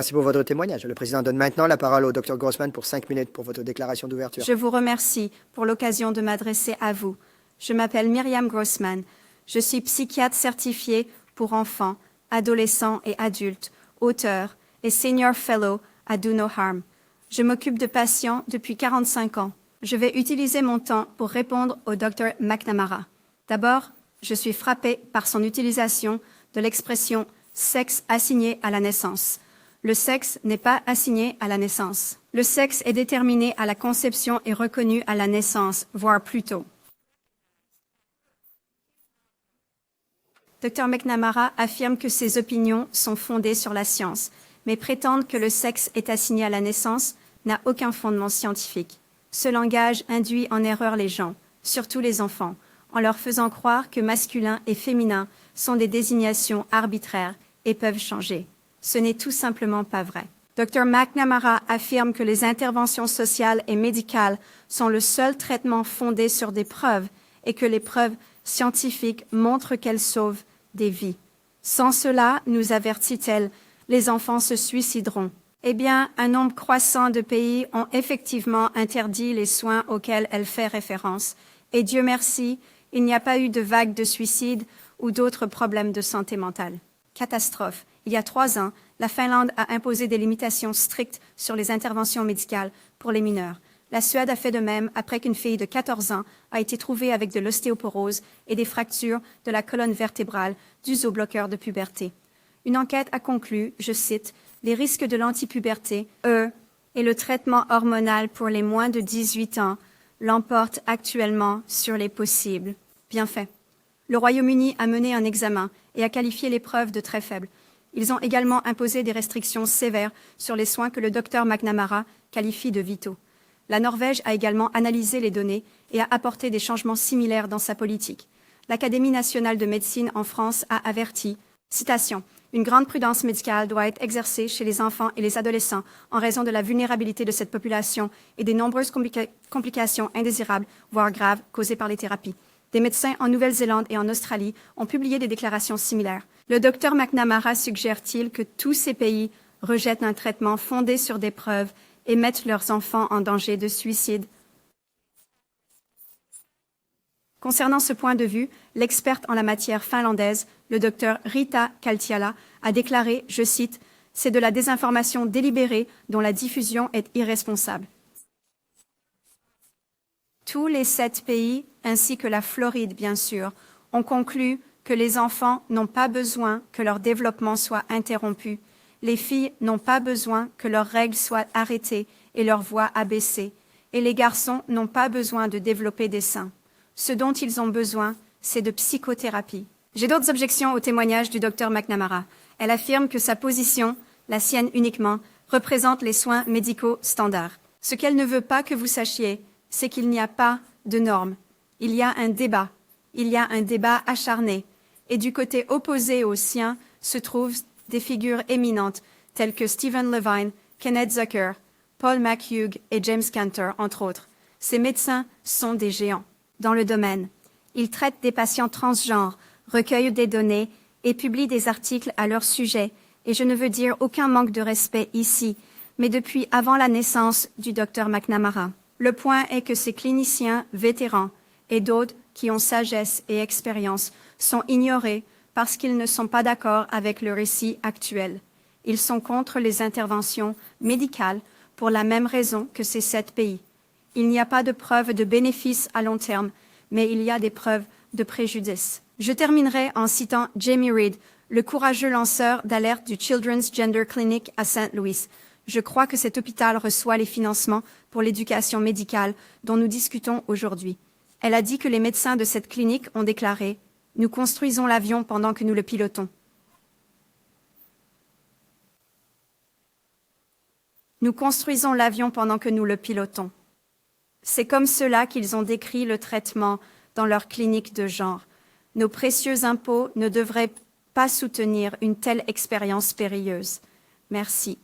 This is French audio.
Merci pour votre témoignage. Le président donne maintenant la parole au Dr Grossman pour 5 minutes pour votre déclaration d'ouverture. Je vous remercie pour l'occasion de m'adresser à vous. Je m'appelle Myriam Grossman. Je suis psychiatre certifiée pour enfants, adolescents et adultes, auteur et senior fellow à Do No Harm. Je m'occupe de patients depuis 45 ans. Je vais utiliser mon temps pour répondre au Dr McNamara. D'abord, je suis frappée par son utilisation de l'expression « sexe assigné à la naissance ». Le sexe n'est pas assigné à la naissance. Le sexe est déterminé à la conception et reconnu à la naissance, voire plus tôt. Dr McNamara affirme que ses opinions sont fondées sur la science, mais prétendre que le sexe est assigné à la naissance n'a aucun fondement scientifique. Ce langage induit en erreur les gens, surtout les enfants, en leur faisant croire que masculin et féminin sont des désignations arbitraires et peuvent changer. Ce n'est tout simplement pas vrai. Dr McNamara affirme que les interventions sociales et médicales sont le seul traitement fondé sur des preuves et que les preuves scientifiques montrent qu'elles sauvent des vies. Sans cela, nous avertit-elle, les enfants se suicideront. Eh bien, un nombre croissant de pays ont effectivement interdit les soins auxquels elle fait référence. Et Dieu merci, il n'y a pas eu de vague de suicides ou d'autres problèmes de santé mentale. Catastrophe. Il y a 3 ans, la Finlande a imposé des limitations strictes sur les interventions médicales pour les mineurs. La Suède a fait de même après qu'une fille de 14 ans a été trouvée avec de l'ostéoporose et des fractures de la colonne vertébrale dus au bloqueur de puberté. Une enquête a conclu, je cite, « Les risques de l'antipuberté, et le traitement hormonal pour les moins de 18 ans l'emportent actuellement sur les possibles. » Bien fait. Le Royaume-Uni a mené un examen et a qualifié les preuves de très faibles. Ils ont également imposé des restrictions sévères sur les soins que le Dr McNamara qualifie de vitaux. La Norvège a également analysé les données et a apporté des changements similaires dans sa politique. L'Académie nationale de médecine en France a averti, citation, « Une grande prudence médicale doit être exercée chez les enfants et les adolescents en raison de la vulnérabilité de cette population et des nombreuses complications indésirables, voire graves, causées par les thérapies. » Des médecins en Nouvelle-Zélande et en Australie ont publié des déclarations similaires. Le Dr McNamara suggère-t-il que tous ces pays rejettent un traitement fondé sur des preuves et mettent leurs enfants en danger de suicide? Concernant ce point de vue, l'experte en la matière finlandaise, le Dr Rita Kaltiala, a déclaré, je cite, « C'est de la désinformation délibérée dont la diffusion est irresponsable. » Tous les 7 pays, ainsi que la Floride bien sûr, ont conclu que les enfants n'ont pas besoin que leur développement soit interrompu. Les filles n'ont pas besoin que leurs règles soient arrêtées et leur voix abaissée. Et les garçons n'ont pas besoin de développer des seins. Ce dont ils ont besoin, c'est de psychothérapie. J'ai d'autres objections au témoignage du Dr McNamara. Elle affirme que sa position, la sienne uniquement, représente les soins médicaux standards. Ce qu'elle ne veut pas que vous sachiez, c'est qu'il n'y a pas de normes. Il y a un débat. Il y a un débat acharné. Et du côté opposé au sien se trouvent des figures éminentes telles que Stephen Levine, Kenneth Zucker, Paul McHugh et James Cantor, entre autres. Ces médecins sont des géants dans le domaine. Ils traitent des patients transgenres, recueillent des données et publient des articles à leur sujet. Et je ne veux dire aucun manque de respect ici, mais depuis avant la naissance du Dr McNamara. Le point est que ces cliniciens vétérans et d'autres qui ont sagesse et expérience sont ignorés parce qu'ils ne sont pas d'accord avec le récit actuel. Ils sont contre les interventions médicales pour la même raison que ces 7 pays. Il n'y a pas de preuves de bénéfices à long terme, mais il y a des preuves de préjudice. Je terminerai en citant Jamie Reed, le courageux lanceur d'alerte du Children's Gender Clinic à St. Louis. Je crois que cet hôpital reçoit les financements pour l'éducation médicale dont nous discutons aujourd'hui. Elle a dit que les médecins de cette clinique ont déclaré « Nous construisons l'avion pendant que nous le pilotons. » Nous construisons l'avion pendant que nous le pilotons. C'est comme cela qu'ils ont décrit le traitement dans leur clinique de genre. Nos précieux impôts ne devraient pas soutenir une telle expérience périlleuse. Merci.